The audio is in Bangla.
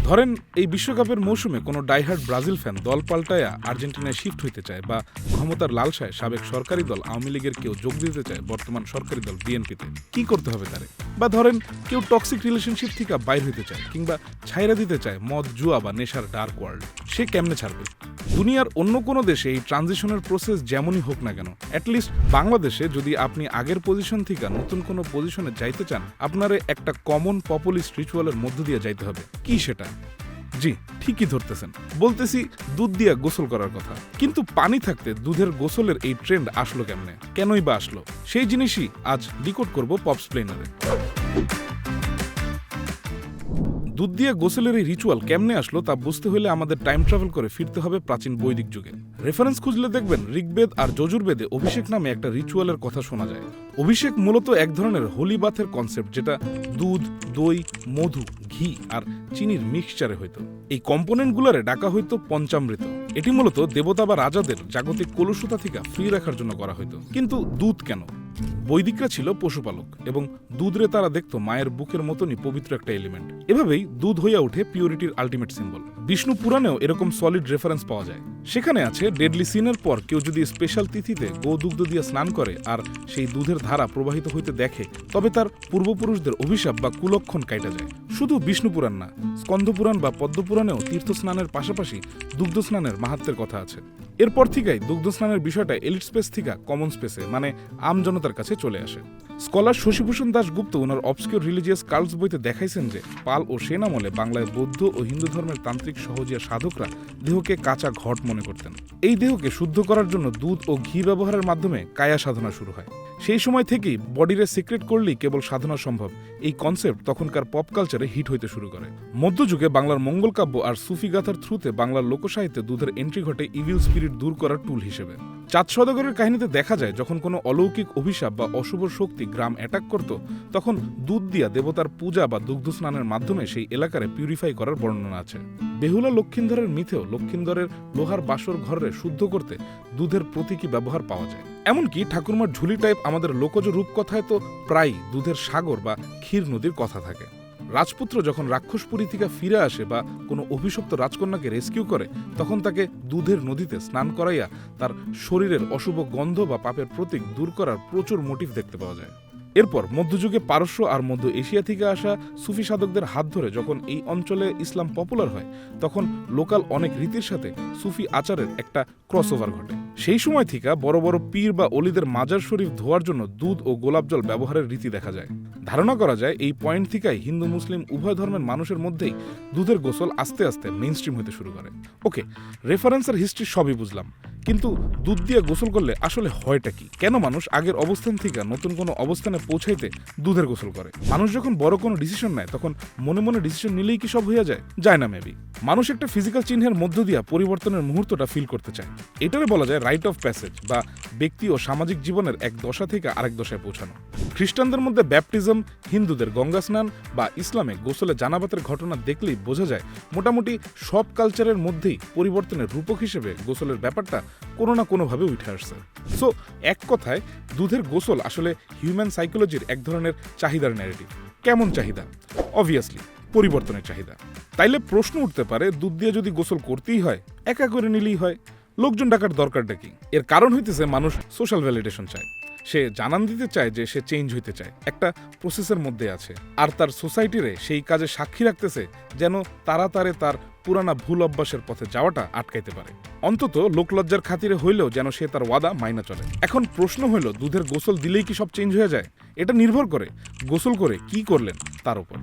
ধরেন এই বিশ্বকাপের মৌসুমে কোনো ডাইহার্ড ব্রাজিল ফ্যান দল পাল্টায়া আর্জেন্টিনায় শিফট হইতে চায়, বা ক্ষমতার লালসায় সাবেক সরকারি দল আওয়ামী লীগের কেউ যোগ দিতে চায় বর্তমান সরকারি দল বিএনপিতে, কি করতে হবে তারে? বা ধরেন কেউ টক্সিক রিলেশনশিপ থেকে বাইর হইতে চায় কিংবা ছাইরা দিতে চায় মদ, জুয়া বা নেশার ডার্ক ওয়ার্ল্ড, সে কেমনে ছাড়বে? দুনিয়ার অন্য কোনো দেশে এই ট্রানজিশনের প্রসেস যেমনই হোক না কেন, অ্যাটলিস্ট বাংলাদেশে যদি আপনি আগের পজিশন থেকে নতুন কোনো পজিশনে যাইতে চান, আপনারে একটা কমন পপুলিস্ট রিচুয়ালের মধ্য দিয়ে যাইতে হবে। কি সেটা? জি, ঠিকই ধরতেছেন, বলতেছি দুধ দিয়া গোসল করার কথা। কিন্তু পানি থাকতে দুধের গোসলের এই ট্রেন্ড আসলো কেমনে, কেনই বা আসলো, সেই জিনিসই আজ ডিকোড করব পপসপ্লেনারে। দুধ দিয়ে গোসলের এই রিচুয়াল কেমনে আসলো তা বুঝতে হলে আমাদের টাইম ট্রাভেল করে ফিরতে হবে প্রাচীন বৈদিক যুগে। রেফারেন্স খুঁজলে দেখবেন ঋগ্বেদ আর যজুর্বেদে অভিষেক নামে একটা রিচুয়ালের কথা শোনা যায়। অভিষেক মূলত এক ধরনের হোলি বাথের কনসেপ্ট, যেটা দুধ, দই, মধু, ঘি আর চিনির মিক্সচারে হইতো। এই কম্পোনেন্টগুলোরে ডাকা হইতো পঞ্চামৃত। এটি মূলত দেবতা বা রাজাদের জাগতিক কলুষতা থেকে ফ্রি রাখার জন্য করা হইতো। কিন্তু দুধ কেন? বৈদিকরা ছিল পশুপালক এবং দুধরে তারা দেখত মায়ের বুকের মতনই পবিত্র একটা এলিমেন্ট। এভাবেই দুধ হইয়া ওঠে পিউরিটির আলটিমেট সিম্বল। বিষ্ণু পুরাণেও এরকম সলিড রেফারেন্স পাওয়া যায়। সেখানে আছে ডেডলি সিনের পর কেউ যদি স্পেশাল তিথিতে গোদুগ্ধ দিয়ে স্নান করে আর সেই দুধের ধারা প্রবাহিত হইতে দেখে, তবে তার পূর্বপুরুষদের অভিশাপ বা কুলক্ষণ কাইটা যায়। শুধু বিষ্ণু পুরাণ না, স্কন্দপুরাণ বা পদ্মপুরাণেও তীর্থ স্নানের পাশাপাশি দুগ্ধ স্নানের মাহাত্ম্যের কথা আছে। এরপর থেকেই দুগ্ধ স্নানের বিষয়টা এলিট স্পেস থেকে কমন স্পেসে, মানে আম জনতার কাছে চলে আসে। স্কলার শশীভূষণ দাশগুপ্ত ওনার অবসকিউর রিলিজিয়াস কাল্টস বইতে দেখাইছেন যে পাল ও সেন আমলে বাংলায় বৌদ্ধ ও হিন্দু ধর্মের তান্ত্রিক সহজিয়া সাধকরা দেহকে কাঁচা ঘট মনে করতেন। এই দেহকে শুদ্ধ করার জন্য দুধ ও ঘি ব্যবহারের মাধ্যমে কায়া সাধনা শুরু হয়। সেই সময় থেকেই বডিরে সিক্রেট করলেই কেবল সাধনা সম্ভব, এই কনসেপ্ট তখনকার পপ কালচারে হিট হইতে শুরু করে। মধ্যযুগে বাংলার মঙ্গল কাব্য আর সুফি গাথার থ্রুতে বাংলার লোকসাহিত্যে দুধের এন্ট্রি ঘটে ইভিল স্পিরিট দূর করার টুল হিসেবে। চাঁদ সওদাগরের কাহিনীতে দেখা যায় যখন কোনো অলৌকিক অভিশাপ বা অশুভ শক্তি গ্রাম অ্যাটাক করত, তখন দুধ দিয়া দেবতার পূজা বা দুগ্ধ স্নানের মাধ্যমে সেই এলাকারে পিউরিফাই করার বর্ণনা আছে। বেহুলা লক্ষিন্দরের মিথেও লক্ষিন্দরের লোহার বাসর ঘরে শুদ্ধ করতে দুধের প্রতীকী ব্যবহার পাওয়া যায়। এমনকি ঠাকুরমার ঝুলি টাইপ আমাদের লোকজ রূপকথায় তো প্রায় দুধের সাগর বা ক্ষীর নদীর কথা থাকে। রাজপুত্র যখন রাক্ষসপুরী থেকে ফিরে আসে বা কোনো অভিশপ্ত রাজকন্যাকে রেস্কিউ করে, তখন তাকে দুধের নদীতে স্নান করাইয়া তার শরীরের অশুভ গন্ধ বা পাপের প্রতীক দূর করার প্রচুর মোটিভ দেখতে পাওয়া যায়। এরপর মধ্যযুগে পারস্য আর মধ্য এশিয়া থেকে আসা সুফি সাধকদের হাত ধরে যখন এই অঞ্চলে ইসলাম পপুলার হয়, তখন লোকাল অনেক রীতির সাথে সুফি আচারের একটা ক্রসওভার ঘটে। সেই সময় থেকে বড় বড় পীর বা অলিদের মাজার শরীফ ধোয়ার জন্য দুধ ও গোলাপ জল ব্যবহারের রীতি দেখা যায়। ধারণা করা যায় এই পয়েন্ট থেকেই হিন্দু মুসলিম উভয় ধর্মের মানুষের মধ্যেই দুধের গোসল আস্তে আস্তে মেইন স্ট্রিম হতে শুরু করে। ওকে, রেফারেন্স আর হিস্ট্রি সবই বুঝলাম, কিন্তু দুধ দিয়ে গোসল করলে আসলে হয়টা কি? কেন মানুষ আগের অবস্থান থেকে নতুন কোনো অবস্থানে পৌঁছাইতে দুধের গোসল করে? মানুষ যখন বড় কোনো ডিসিশন নেয় তখন মনে মনে ডিসিশন নিলেই কি সব হয়ে যায়? যায় না মেবি। মানুষ একটা ফিজিক্যাল চিহ্নের মধ্য দিয়ে পরিবর্তনের মুহূর্তটা ফিল করতে চায়। এটারে বলা যায় রাইট অফ প্যাসেজ, বা ব্যক্তি ও সামাজিক জীবনের এক দশা থেকে আরেক দশায় পৌঁছানো। খ্রিস্টানদের মধ্যে ব্যাপটিজম, হিন্দুদের গঙ্গা স্নান বা ইসলামে গোসলে জানাবাতের ঘটনা দেখলেই বোঝা যায় মোটামুটি সব কালচারের মধ্যেই পরিবর্তনের রূপক হিসেবে গোসলের ব্যাপারটা কোনো না কোনোভাবে উঠে আসছে। সো এক কথায় দুধের গোসল আসলে হিউম্যান সাইকোলজির এক ধরনের চাহিদার ন্যারেটিভ। কেমন চাহিদা? অবভিয়াসলি পরিবর্তনের চাহিদা। তাইলে প্রশ্ন উঠতে পারে, দুধ দিয়ে যদি গোসল করতেই হয়, একা করে নিলেই হয়, লোকজন ডাকার দরকারটা কি? এর কারণ হইতেছে মানুষ সোশ্যাল ভ্যালিডেশন চায়। সে জানান দিতে চায় যে সে চেঞ্জ হইতে চায়, একটা প্রসেসের মধ্যে আছে, আর তার সোসাইটিরে সেই কাজে সাক্ষী রাখতেছে যেন তারা তার পুরানা ভুল অভ্যাসের পথে যাওয়াটা আটকাইতে পারে। অন্তত লোকলজ্জার খাতিরে হইলেও যেন সে তার ওয়াদা মাইনা চলে। এখন প্রশ্ন হইল, দুধের গোসল দিলেই কি সব চেঞ্জ হয়ে যায়? এটা নির্ভর করে গোসল করে কি করলেন তার উপর।